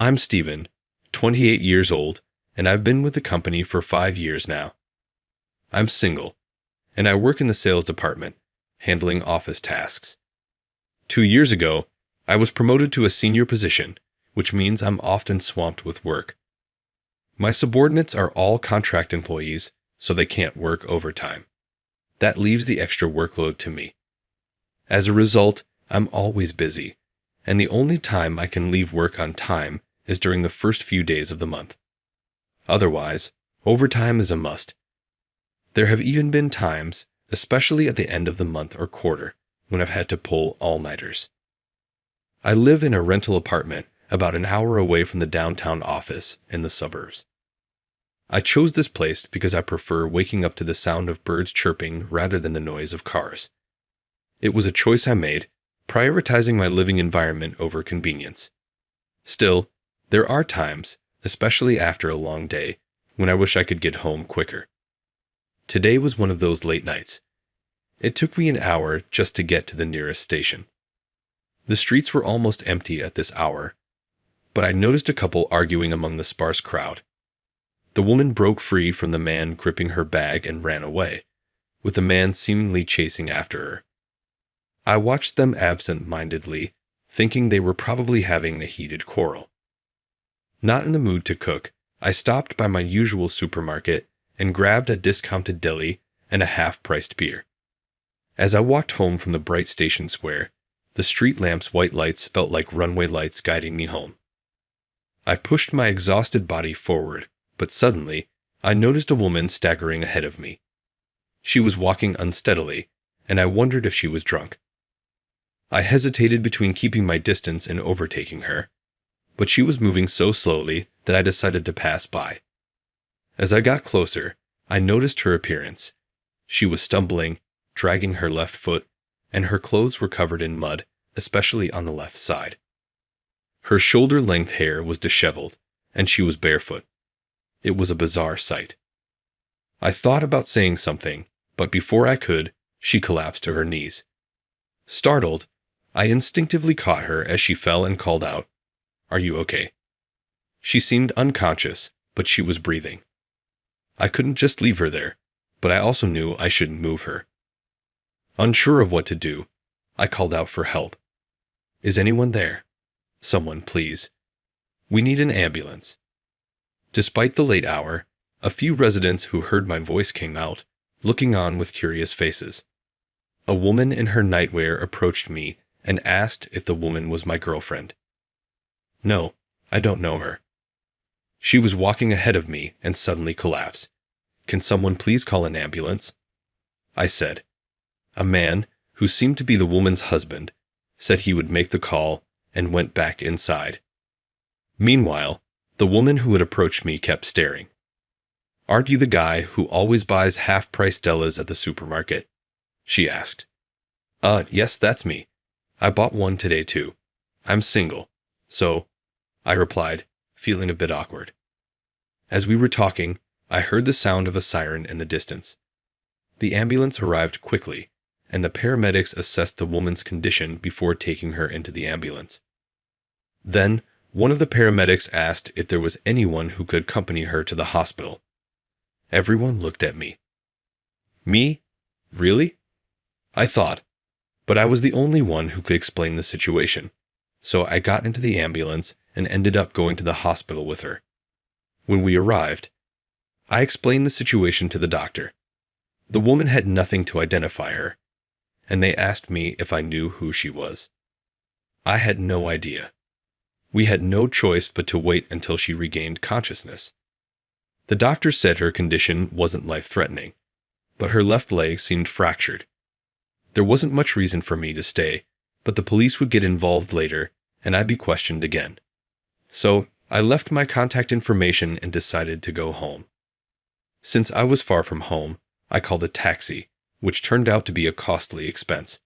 I'm Steven, 28 years old, and I've been with the company for 5 years now. I'm single, and I work in the sales department, handling office tasks. 2 years ago, I was promoted to a senior position, which means I'm often swamped with work. My subordinates are all contract employees, so they can't work overtime. That leaves the extra workload to me. As a result, I'm always busy, and the only time I can leave work on time is during the first few days of the month. Otherwise, overtime is a must. There have even been times, especially at the end of the month or quarter, when I've had to pull all-nighters. I live in a rental apartment about an hour away from the downtown office in the suburbs. I chose this place because I prefer waking up to the sound of birds chirping rather than the noise of cars. It was a choice I made, prioritizing my living environment over convenience. Still, there are times, especially after a long day, when I wish I could get home quicker. Today was one of those late nights. It took me an hour just to get to the nearest station. The streets were almost empty at this hour, but I noticed a couple arguing among the sparse crowd. The woman broke free from the man gripping her bag and ran away, with the man seemingly chasing after her. I watched them absent-mindedly, thinking they were probably having a heated quarrel. Not in the mood to cook, I stopped by my usual supermarket and grabbed a discounted deli and a half-priced beer. As I walked home from the bright station square, the street lamp's white lights felt like runway lights guiding me home. I pushed my exhausted body forward, but suddenly, I noticed a woman staggering ahead of me. She was walking unsteadily, and I wondered if she was drunk. I hesitated between keeping my distance and overtaking her, but she was moving so slowly that I decided to pass by. As I got closer, I noticed her appearance. She was stumbling, dragging her left foot, and her clothes were covered in mud, especially on the left side. Her shoulder-length hair was disheveled, and she was barefoot. It was a bizarre sight. I thought about saying something, but before I could, she collapsed to her knees. Startled, I instinctively caught her as she fell and called out, "Are you okay?" She seemed unconscious, but she was breathing. I couldn't just leave her there, but I also knew I shouldn't move her. Unsure of what to do, I called out for help. "Is anyone there? Someone, please. We need an ambulance." Despite the late hour, a few residents who heard my voice came out, looking on with curious faces. A woman in her nightwear approached me and asked if the woman was my girlfriend. "No, I don't know her." She was walking ahead of me and suddenly collapsed. "Can someone please call an ambulance?" I said. A man, who seemed to be the woman's husband, said he would make the call and went back inside. Meanwhile, the woman who had approached me kept staring. "Aren't you the guy who always buys half-price Dellas at the supermarket?" she asked. Yes, that's me. I bought one today too. I'm single, so," I replied, feeling a bit awkward. As we were talking, I heard the sound of a siren in the distance. The ambulance arrived quickly, and the paramedics assessed the woman's condition before taking her into the ambulance. Then, one of the paramedics asked if there was anyone who could accompany her to the hospital. Everyone looked at me. Me? Really? I thought, but I was the only one who could explain the situation, so I got into the ambulance and ended up going to the hospital with her. When we arrived, I explained the situation to the doctor. The woman had nothing to identify her, and they asked me if I knew who she was. I had no idea. We had no choice but to wait until she regained consciousness. The doctor said her condition wasn't life-threatening, but her left leg seemed fractured. There wasn't much reason for me to stay, but the police would get involved later, and I'd be questioned again. So, I left my contact information and decided to go home. Since I was far from home, I called a taxi, which turned out to be a costly expense.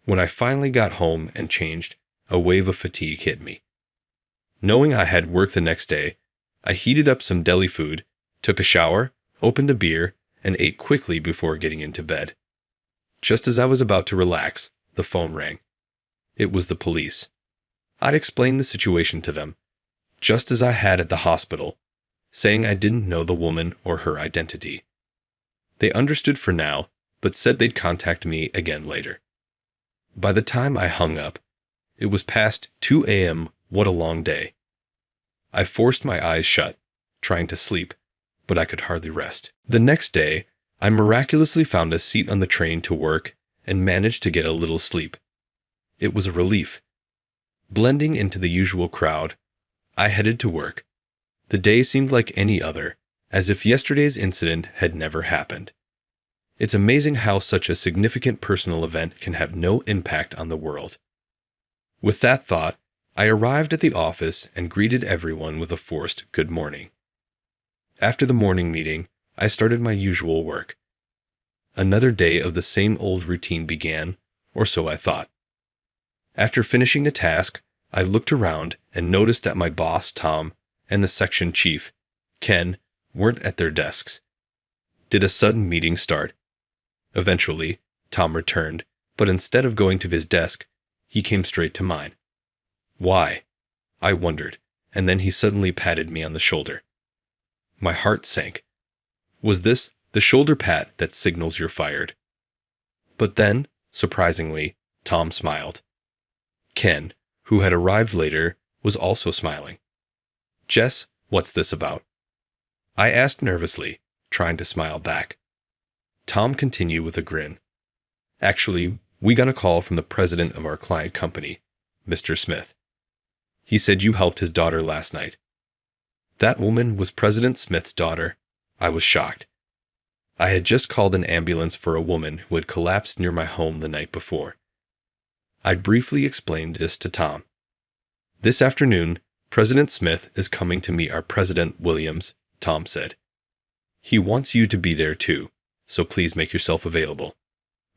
When I finally got home and changed, a wave of fatigue hit me. Knowing I had work the next day, I heated up some deli food, took a shower, opened a beer, and ate quickly before getting into bed. Just as I was about to relax, the phone rang. It was the police. I'd explained the situation to them. just as I had at the hospital, saying I didn't know the woman or her identity. They understood for now, but said they'd contact me again later. By the time I hung up, it was past 2 a.m. What a long day. I forced my eyes shut, trying to sleep, but I could hardly rest. The next day, I miraculously found a seat on the train to work and managed to get a little sleep. It was a relief. Blending into the usual crowd, I headed to work. The day seemed like any other, as if yesterday's incident had never happened. It's amazing how such a significant personal event can have no impact on the world. With that thought, I arrived at the office and greeted everyone with a forced good morning. After the morning meeting, I started my usual work. Another day of the same old routine began, or so I thought. After finishing a task, I looked around and noticed that my boss, Tom, and the section chief, Ken, weren't at their desks. Did a sudden meeting start? Eventually, Tom returned, but instead of going to his desk, he came straight to mine. Why? I wondered, and then he suddenly patted me on the shoulder. My heart sank. Was this the shoulder pat that signals you're fired? But then, surprisingly, Tom smiled. Ken, who had arrived later, was also smiling. Jess, what's this about? I asked nervously, trying to smile back. Tom continued with a grin. Actually, we got a call from the president of our client company, Mr. Smith. He said you helped his daughter last night. That woman was President Smith's daughter. I was shocked. I had just called an ambulance for a woman who had collapsed near my home the night before. I briefly explained this to Tom. This afternoon, President Smith is coming to meet our President Williams, Tom said. He wants you to be there too, so please make yourself available.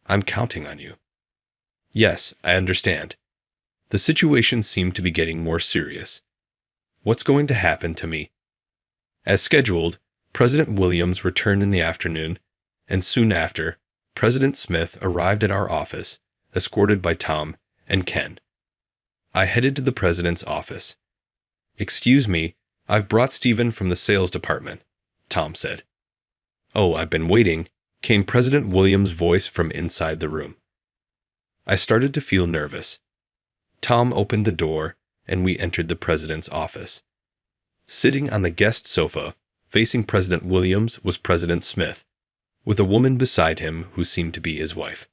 I'm counting on you. Yes, I understand. The situation seemed to be getting more serious. What's going to happen to me? As scheduled, President Williams returned in the afternoon, and soon after, President Smith arrived at our office, escorted by Tom and Ken. I headed to the president's office. Excuse me, I've brought Stephen from the sales department, Tom said. Oh, I've been waiting, came President Williams' voice from inside the room. I started to feel nervous. Tom opened the door, and we entered the president's office. Sitting on the guest sofa, facing President Williams, was President Smith, with a woman beside him who seemed to be his wife.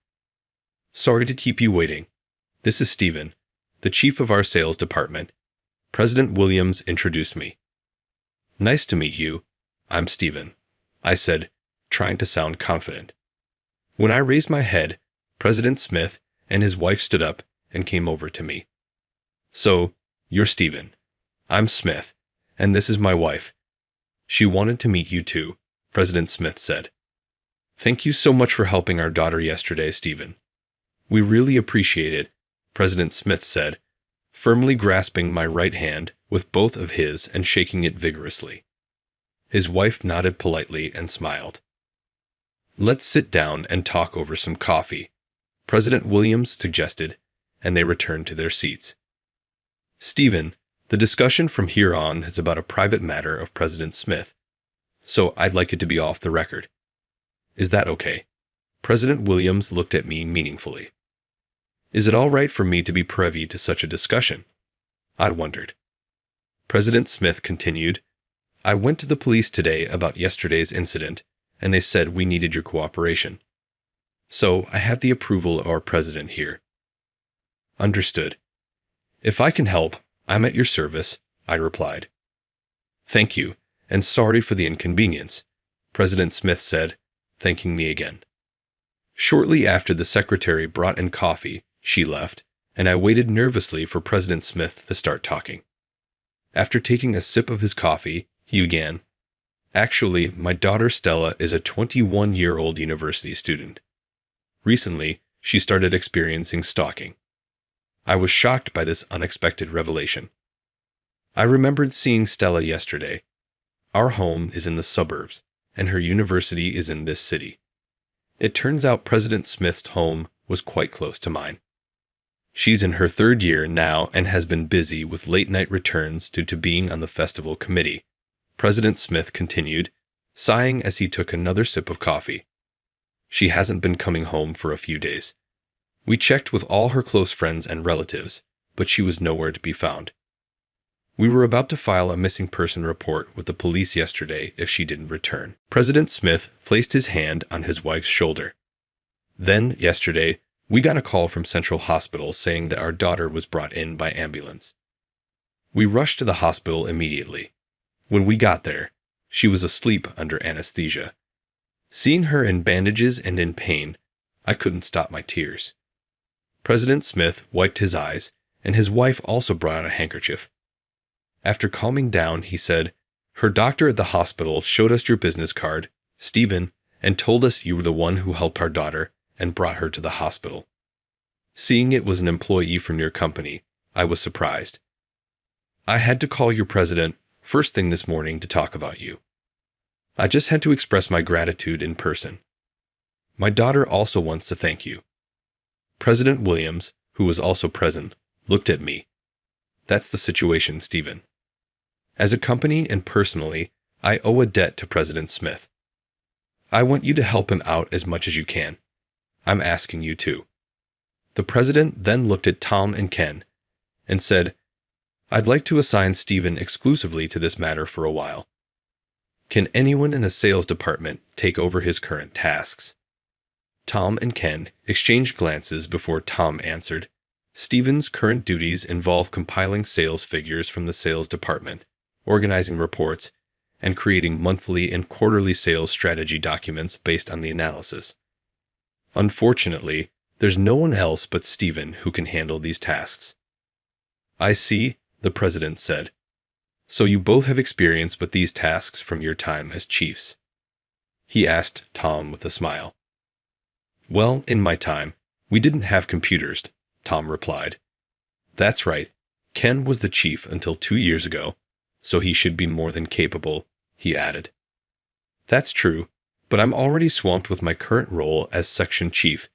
Sorry to keep you waiting. This is Stephen, the chief of our sales department. President Williams introduced me. Nice to meet you. I'm Stephen, I said, trying to sound confident. When I raised my head, President Smith and his wife stood up and came over to me. So, you're Stephen. I'm Smith, and this is my wife. She wanted to meet you too, President Smith said. Thank you so much for helping our daughter yesterday, Stephen. We really appreciate it, President Smith said, firmly grasping my right hand with both of his and shaking it vigorously. His wife nodded politely and smiled. Let's sit down and talk over some coffee, President Williams suggested, and they returned to their seats. Stephen, the discussion from here on is about a private matter of President Smith, so I'd like it to be off the record. Is that okay? President Williams looked at me meaningfully. Is it all right for me to be privy to such a discussion? I wondered. President Smith continued, I went to the police today about yesterday's incident, and they said we needed your cooperation. So I have the approval of our president here. Understood. If I can help, I'm at your service, I replied. Thank you, and sorry for the inconvenience, President Smith said, thanking me again. Shortly after the secretary brought in coffee, she left, and I waited nervously for President Smith to start talking. After taking a sip of his coffee, he began, Actually, my daughter Stella is a 21-year-old university student. Recently, she started experiencing stalking. I was shocked by this unexpected revelation. I remembered seeing Stella yesterday. Our home is in the suburbs, and her university is in this city. It turns out President Smith's home was quite close to mine. She's in her third year now and has been busy with late-night returns due to being on the festival committee, President Smith continued, sighing as he took another sip of coffee. She hasn't been coming home for a few days. We checked with all her close friends and relatives, but she was nowhere to be found. We were about to file a missing person report with the police yesterday if she didn't return. President Smith placed his hand on his wife's shoulder. Then, yesterday, we got a call from Central Hospital saying that our daughter was brought in by ambulance. We rushed to the hospital immediately. When we got there, she was asleep under anesthesia. Seeing her in bandages and in pain, I couldn't stop my tears. President Smith wiped his eyes, and his wife also brought out a handkerchief. After calming down, he said, "Her doctor at the hospital showed us your business card, Stephen, and told us you were the one who helped our daughter and brought her to the hospital. Seeing it was an employee from your company, I was surprised. I had to call your president first thing this morning to talk about you. I just had to express my gratitude in person. My daughter also wants to thank you." President Williams, who was also present, looked at me. "That's the situation, Stephen. As a company and personally, I owe a debt to President Smith. I want you to help him out as much as you can. I'm asking you to." The president then looked at Tom and Ken and said, "I'd like to assign Stephen exclusively to this matter for a while. Can anyone in the sales department take over his current tasks?" Tom and Ken exchanged glances before Tom answered, "Stephen's current duties involve compiling sales figures from the sales department, organizing reports, and creating monthly and quarterly sales strategy documents based on the analysis. Unfortunately, there's no one else but Stephen who can handle these tasks." "I see," the president said. "So you both have experience with these tasks from your time as chiefs?" he asked Tom with a smile. "Well, in my time, we didn't have computers," Tom replied. "That's right. Ken was the chief until 2 years ago, so he should be more than capable," he added. "That's true, but I'm already swamped with my current role as section chief,"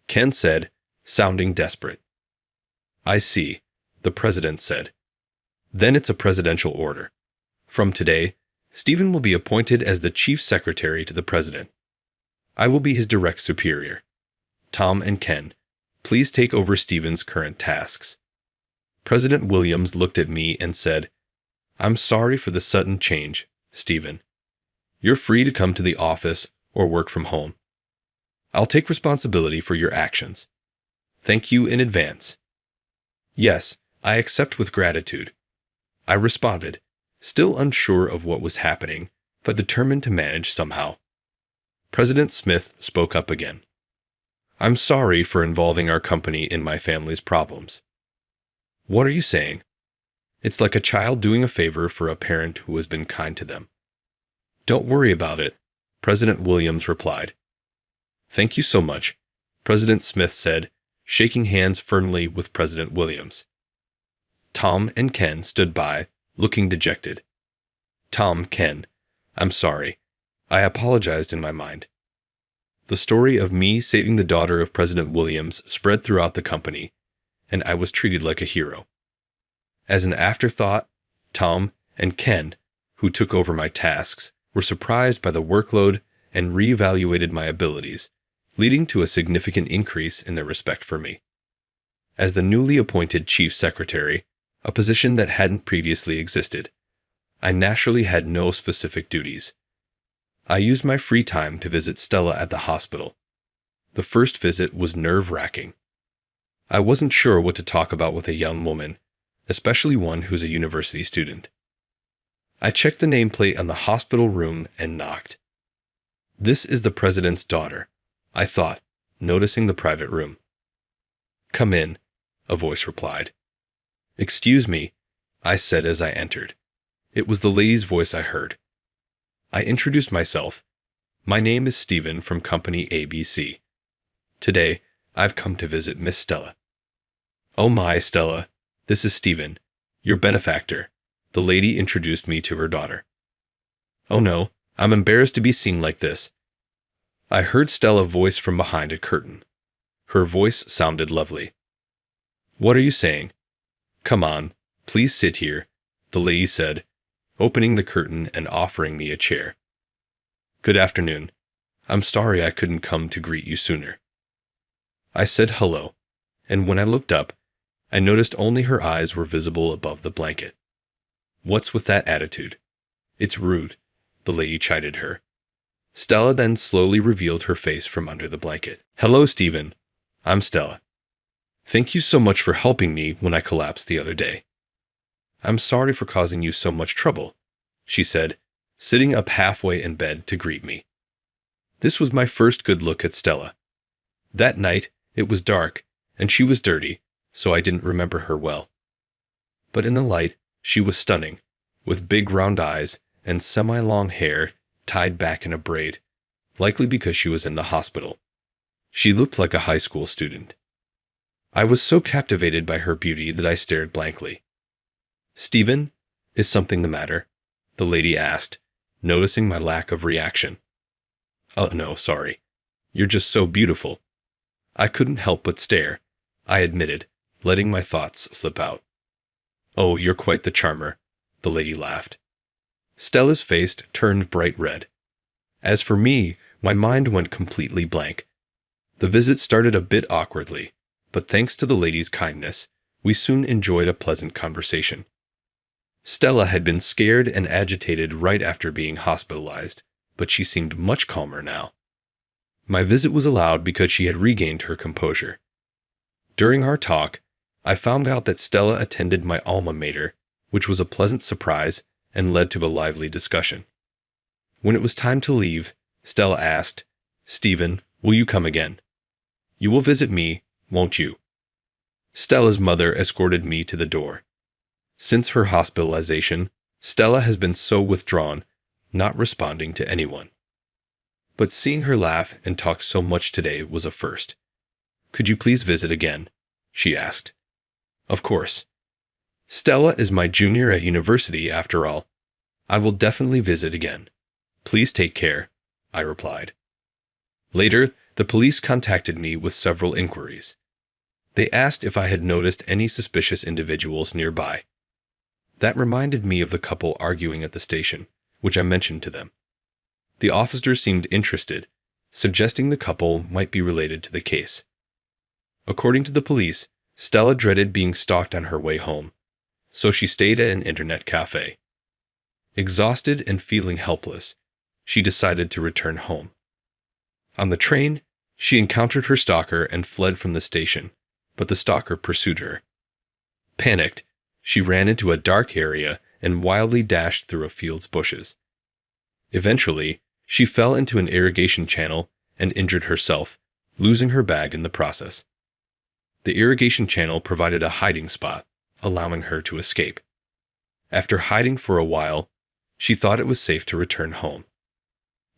Ken said, sounding desperate. "I see," the president said. "Then it's a presidential order. From today, Stephen will be appointed as the chief secretary to the president. I will be his direct superior. Tom and Ken, please take over Stephen's current tasks." President Williams looked at me and said, "I'm sorry for the sudden change, Stephen. You're free to come to the office or work from home. I'll take responsibility for your actions. Thank you in advance." "Yes, I accept with gratitude," I responded, still unsure of what was happening, but determined to manage somehow. President Smith spoke up again. "I'm sorry for involving our company in my family's problems." "What are you saying?" "It's like a child doing a favor for a parent who has been kind to them." "Don't worry about it," President Williams replied. "Thank you so much," President Smith said, shaking hands firmly with President Williams. Tom and Ken stood by, looking dejected. Ken, "I'm sorry. I apologized in my mind." The story of me saving the daughter of President Williams spread throughout the company, and I was treated like a hero. As an afterthought, Tom and Ken, who took over my tasks, were surprised by the workload and reevaluated my abilities, leading to a significant increase in their respect for me. As the newly appointed chief secretary, a position that hadn't previously existed, I naturally had no specific duties. I used my free time to visit Stella at the hospital. The first visit was nerve-wracking. I wasn't sure what to talk about with a young woman, especially one who's a university student. I checked the nameplate on the hospital room and knocked. "This is the president's daughter," I thought, noticing the private room. "Come in," a voice replied. "Excuse me," I said as I entered. It was the lady's voice I heard. I introduced myself. "My name is Stephen from Company ABC. Today, I've come to visit Miss Stella." "Oh my, Stella, this is Stephen, your benefactor," the lady introduced me to her daughter. "Oh no, I'm embarrassed to be seen like this." I heard Stella voice from behind a curtain. Her voice sounded lovely. What are you saying? Come on, please sit here, the lady said, opening the curtain and offering me a chair. Good afternoon. I'm sorry I couldn't come to greet you sooner. I said hello, and when I looked up, I noticed only her eyes were visible above the blanket. What's with that attitude? It's rude, the lady chided her. Stella then slowly revealed her face from under the blanket. Hello, Stephen. I'm Stella. Thank you so much for helping me when I collapsed the other day. I'm sorry for causing you so much trouble, she said, sitting up halfway in bed to greet me. This was my first good look at Stella. That night, it was dark, and she was dirty, so I didn't remember her well. But in the light, she was stunning, with big round eyes and semi-long hair tied back in a braid, likely because she was in the hospital. She looked like a high school student. I was so captivated by her beauty that I stared blankly. Stephen, is something the matter? The lady asked, noticing my lack of reaction. Oh, no, sorry. You're just so beautiful. I couldn't help but stare, I admitted, letting my thoughts slip out. Oh, you're quite the charmer, the lady laughed. Stella's face turned bright red. As for me, my mind went completely blank. The visit started a bit awkwardly, but thanks to the lady's kindness, we soon enjoyed a pleasant conversation. Stella had been scared and agitated right after being hospitalized, but she seemed much calmer now. My visit was allowed because she had regained her composure. During our talk, I found out that Stella attended my alma mater, which was a pleasant surprise and led to a lively discussion. When it was time to leave, Stella asked, Stephen, will you come again? You will visit me, won't you? Stella's mother escorted me to the door. Since her hospitalization, Stella has been so withdrawn, not responding to anyone. But seeing her laugh and talk so much today was a first. Could you please visit again? She asked. Of course. Stella is my junior at university, after all. I will definitely visit again. Please take care, I replied. Later, the police contacted me with several inquiries. They asked if I had noticed any suspicious individuals nearby. That reminded me of the couple arguing at the station, which I mentioned to them. The officers seemed interested, suggesting the couple might be related to the case. According to the police, Stella dreaded being stalked on her way home, so she stayed at an internet cafe. Exhausted and feeling helpless, she decided to return home. On the train, she encountered her stalker and fled from the station, but the stalker pursued her. Panicked, she ran into a dark area and wildly dashed through a field's bushes. Eventually, she fell into an irrigation channel and injured herself, losing her bag in the process. The irrigation channel provided a hiding spot, allowing her to escape. After hiding for a while, she thought it was safe to return home.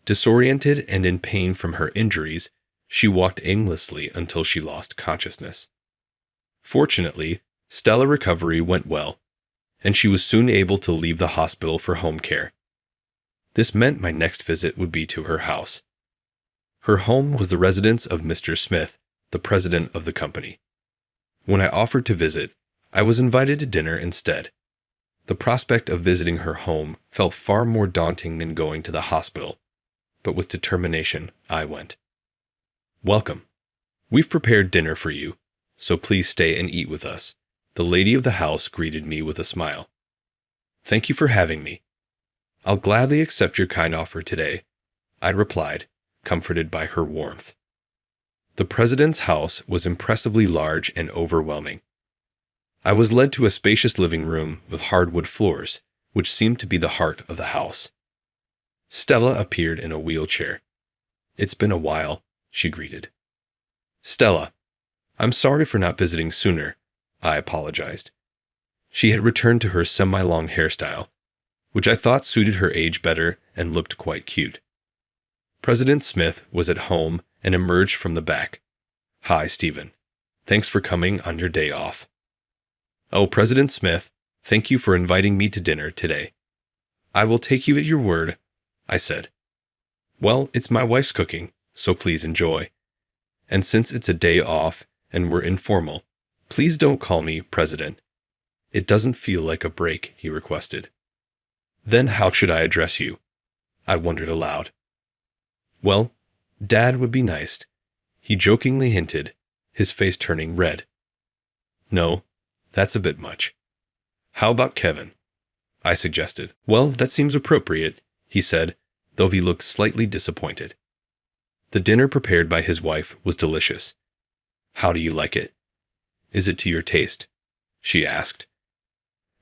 Disoriented and in pain from her injuries, she walked aimlessly until she lost consciousness. Fortunately, Stella's recovery went well, and she was soon able to leave the hospital for home care. This meant my next visit would be to her house. Her home was the residence of Mr. Smith, the president of the company. When I offered to visit, I was invited to dinner instead. The prospect of visiting her home felt far more daunting than going to the hospital, but with determination, I went. Welcome. We've prepared dinner for you, so please stay and eat with us. The lady of the house greeted me with a smile. Thank you for having me. I'll gladly accept your kind offer today, I replied, comforted by her warmth. The president's house was impressively large and overwhelming. I was led to a spacious living room with hardwood floors, which seemed to be the heart of the house. Stella appeared in a wheelchair. It's been a while, she greeted. Stella, I'm sorry for not visiting sooner, I apologized. She had returned to her semi-long hairstyle, which I thought suited her age better and looked quite cute. President Smith was at home and emerged from the back. Hi, Stephen. Thanks for coming on your day off. Oh, President Smith, thank you for inviting me to dinner today. I will take you at your word, I said. Well, it's my wife's cooking, so please enjoy. And since it's a day off and we're informal, Please don't call me President. It doesn't feel like a break, he requested. Then how should I address you? I wondered aloud. Well, Dad would be nice, he jokingly hinted, his face turning red. No, that's a bit much. How about Kevin? I suggested. Well, that seems appropriate, he said, though he looked slightly disappointed. The dinner prepared by his wife was delicious. How do you like it? Is it to your taste? She asked.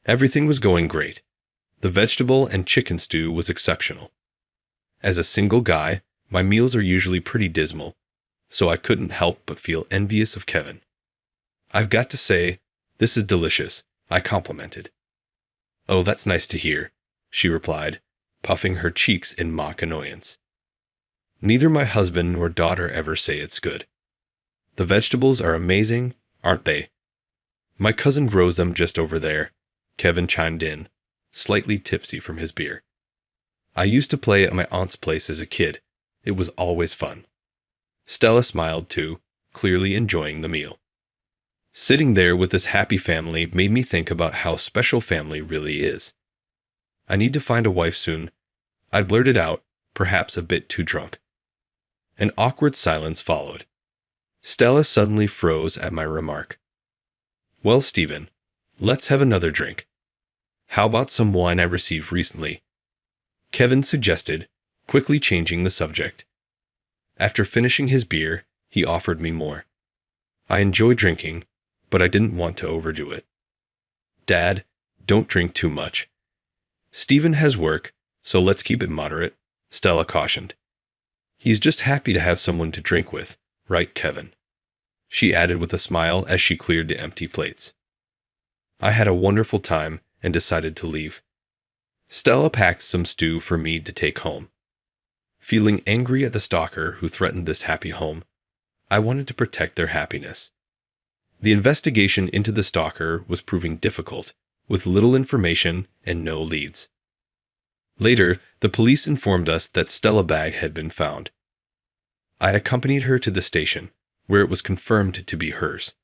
Everything was going great. The vegetable and chicken stew was exceptional. As a single guy, my meals are usually pretty dismal, so I couldn't help but feel envious of Kevin. I've got to say, this is delicious, I complimented. Oh, that's nice to hear, she replied, puffing her cheeks in mock annoyance. Neither my husband nor daughter ever say it's good. The vegetables are amazing, aren't they? My cousin grows them just over there, Kevin chimed in, slightly tipsy from his beer. I used to play at my aunt's place as a kid. It was always fun. Stella smiled too, clearly enjoying the meal. Sitting there with this happy family made me think about how special family really is. I need to find a wife soon. I blurted out, perhaps a bit too drunk. An awkward silence followed. Stella suddenly froze at my remark. Well, Stephen, let's have another drink. How about some wine I received recently? Kevin suggested, quickly changing the subject. After finishing his beer, he offered me more. I enjoy drinking, but I didn't want to overdo it. Dad, don't drink too much. Stephen has work, so let's keep it moderate, Stella cautioned. He's just happy to have someone to drink with, right, Kevin? She added with a smile as she cleared the empty plates. I had a wonderful time and decided to leave. Stella packed some stew for me to take home. Feeling angry at the stalker who threatened this happy home, I wanted to protect their happiness. The investigation into the stalker was proving difficult, with little information and no leads. Later, the police informed us that Stella's bag had been found. I accompanied her to the station, where it was confirmed to be hers.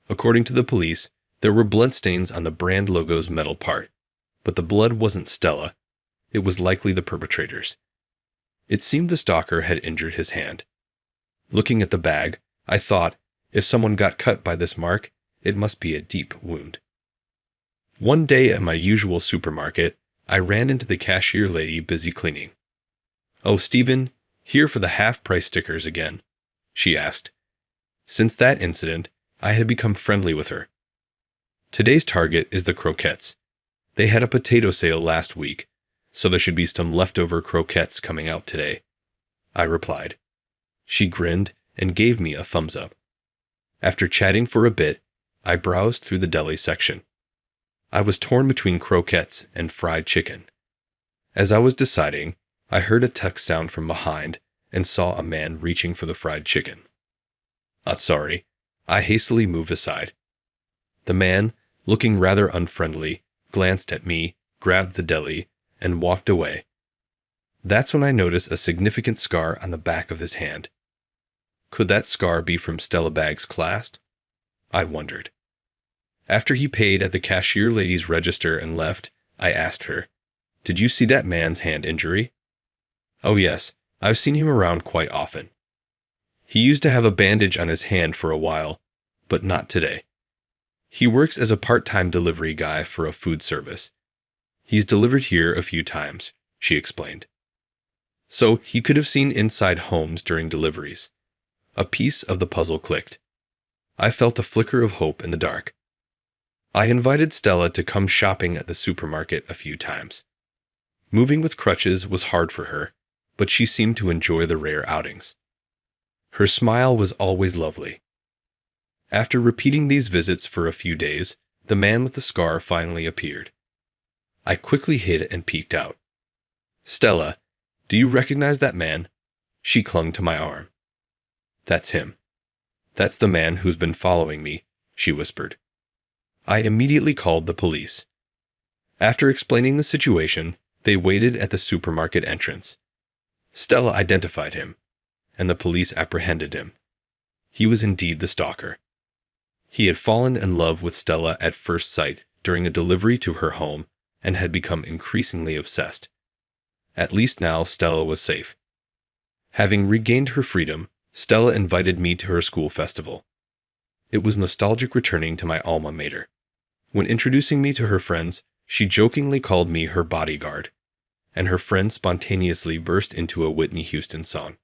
According to the police, there were bloodstains on the brand logo's metal part, but the blood wasn't Stella. It was likely the perpetrator's. It seemed the stalker had injured his hand. Looking at the bag, I thought, if someone got cut by this mark, it must be a deep wound. One day at my usual supermarket, I ran into the cashier lady busy cleaning. Oh, Stephen, here for the half-price stickers again, she asked. Since that incident, I had become friendly with her. Today's target is the croquettes. They had a potato sale last week, so there should be some leftover croquettes coming out today, I replied. She grinned and gave me a thumbs up. After chatting for a bit, I browsed through the deli section. I was torn between croquettes and fried chicken. As I was deciding, I heard a text sound from behind and saw a man reaching for the fried chicken. Sorry, I hastily moved aside. The man, looking rather unfriendly, glanced at me, grabbed the deli, and walked away. That's when I noticed a significant scar on the back of his hand. Could that scar be from Stella Bag's clasp? I wondered. After he paid at the cashier lady's register and left, I asked her, "Did you see that man's hand injury?" "Oh yes, I've seen him around quite often. He used to have a bandage on his hand for a while, but not today. He works as a part-time delivery guy for a food service. He's delivered here a few times," she explained. So he could have seen inside homes during deliveries. A piece of the puzzle clicked. I felt a flicker of hope in the dark. I invited Stella to come shopping at the supermarket a few times. Moving with crutches was hard for her, but she seemed to enjoy the rare outings. Her smile was always lovely. After repeating these visits for a few days, the man with the scar finally appeared. I quickly hid and peeked out. "Stella, do you recognize that man?" She clung to my arm. "That's him. That's the man who's been following me," she whispered. I immediately called the police. After explaining the situation, they waited at the supermarket entrance. Stella identified him, and the police apprehended him. He was indeed the stalker. He had fallen in love with Stella at first sight during a delivery to her home and had become increasingly obsessed. At least now Stella was safe. Having regained her freedom, Stella invited me to her school festival. It was nostalgic returning to my alma mater. When introducing me to her friends, she jokingly called me her bodyguard, and her friends spontaneously burst into a Whitney Houston song.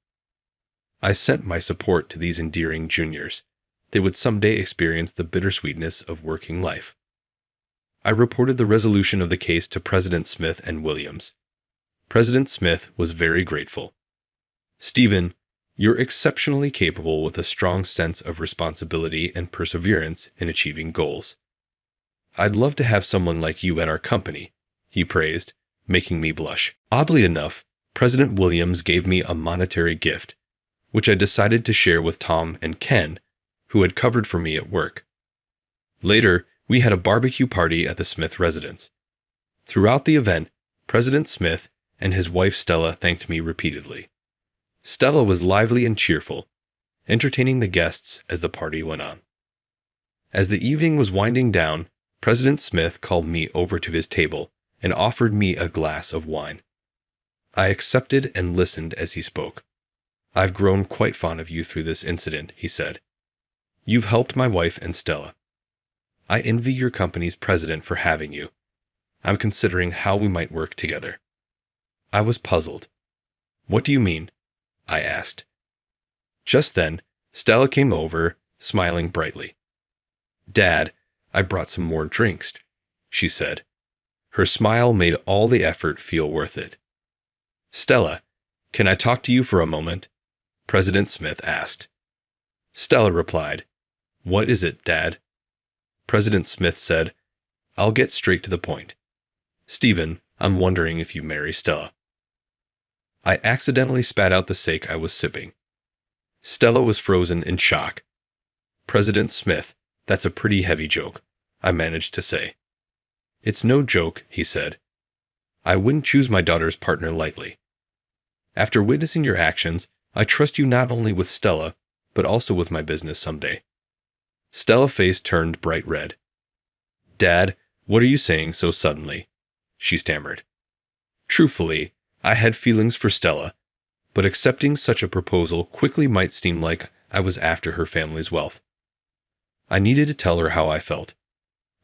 I sent my support to these endearing juniors. They would someday experience the bittersweetness of working life. I reported the resolution of the case to President Smith and Williams. President Smith was very grateful. "Stephen, you're exceptionally capable with a strong sense of responsibility and perseverance in achieving goals. I'd love to have someone like you at our company," he praised, making me blush. Oddly enough, President Williams gave me a monetary gift, which I decided to share with Tom and Ken, who had covered for me at work. Later, we had a barbecue party at the Smith residence. Throughout the event, President Smith and his wife Stella thanked me repeatedly. Stella was lively and cheerful, entertaining the guests as the party went on. As the evening was winding down, President Smith called me over to his table and offered me a glass of wine. I accepted and listened as he spoke. "I've grown quite fond of you through this incident," he said. "You've helped my wife and Stella. I envy your company's president for having you. I'm considering how we might work together." I was puzzled. "What do you mean?" I asked. Just then, Stella came over, smiling brightly. "Dad, I brought some more drinks," she said. Her smile made all the effort feel worth it. "Stella, can I talk to you for a moment?" President Smith asked. Stella replied, "What is it, Dad?" President Smith said, "I'll get straight to the point. Stephen, I'm wondering if you marry Stella." I accidentally spat out the sake I was sipping. Stella was frozen in shock. "President Smith, that's a pretty heavy joke," I managed to say. "It's no joke," he said. "I wouldn't choose my daughter's partner lightly. After witnessing your actions, I trust you not only with Stella, but also with my business someday." Stella's face turned bright red. "Dad, what are you saying so suddenly?" she stammered. Truthfully, I had feelings for Stella, but accepting such a proposal quickly might seem like I was after her family's wealth. I needed to tell her how I felt.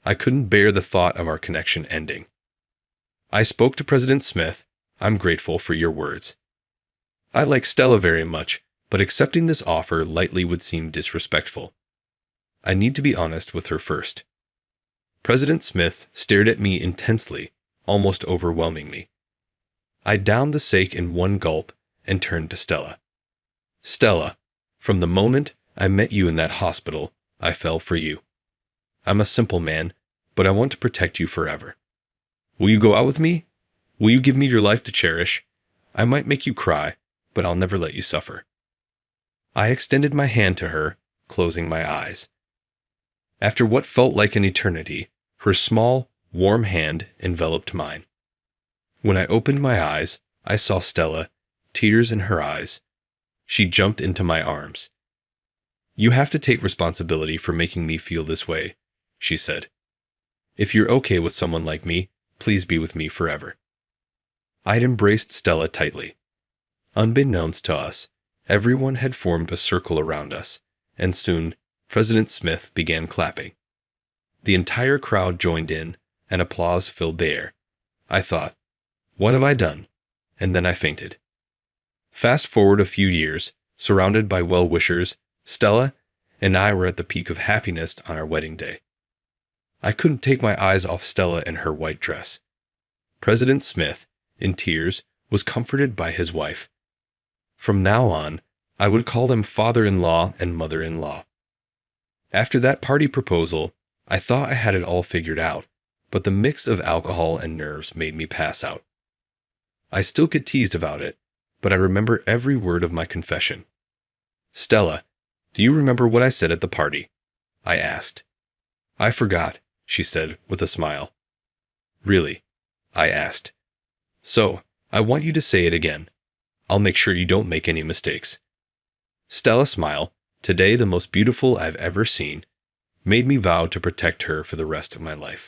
I couldn't bear the thought of our connection ending. I spoke to President Smith. "I'm grateful for your words. I like Stella very much, but accepting this offer lightly would seem disrespectful. I need to be honest with her first." President Smith stared at me intensely, almost overwhelming me. I downed the sake in one gulp and turned to Stella. "Stella, from the moment I met you in that hospital, I fell for you. I'm a simple man, but I want to protect you forever. Will you go out with me? Will you give me your life to cherish? I might make you cry, but I'll never let you suffer." I extended my hand to her, closing my eyes. After what felt like an eternity, her small, warm hand enveloped mine. When I opened my eyes, I saw Stella, tears in her eyes. She jumped into my arms. "You have to take responsibility for making me feel this way," she said. "If you're okay with someone like me, please be with me forever." I'd embraced Stella tightly. Unbeknownst to us, everyone had formed a circle around us, and soon President Smith began clapping. The entire crowd joined in, and applause filled the air. I thought, what have I done? And then I fainted. Fast forward a few years, surrounded by well-wishers, Stella and I were at the peak of happiness on our wedding day. I couldn't take my eyes off Stella in her white dress. President Smith, in tears, was comforted by his wife. From now on, I would call them father-in-law and mother-in-law. After that party proposal, I thought I had it all figured out, but the mix of alcohol and nerves made me pass out. I still get teased about it, but I remember every word of my confession. "Stella, do you remember what I said at the party?" I asked. "I forgot," she said with a smile. "Really?" I asked. "So, I want you to say it again. I'll make sure you don't make any mistakes." Stella smiled, "Today the most beautiful I've ever seen. made me vow to protect her for the rest of my life.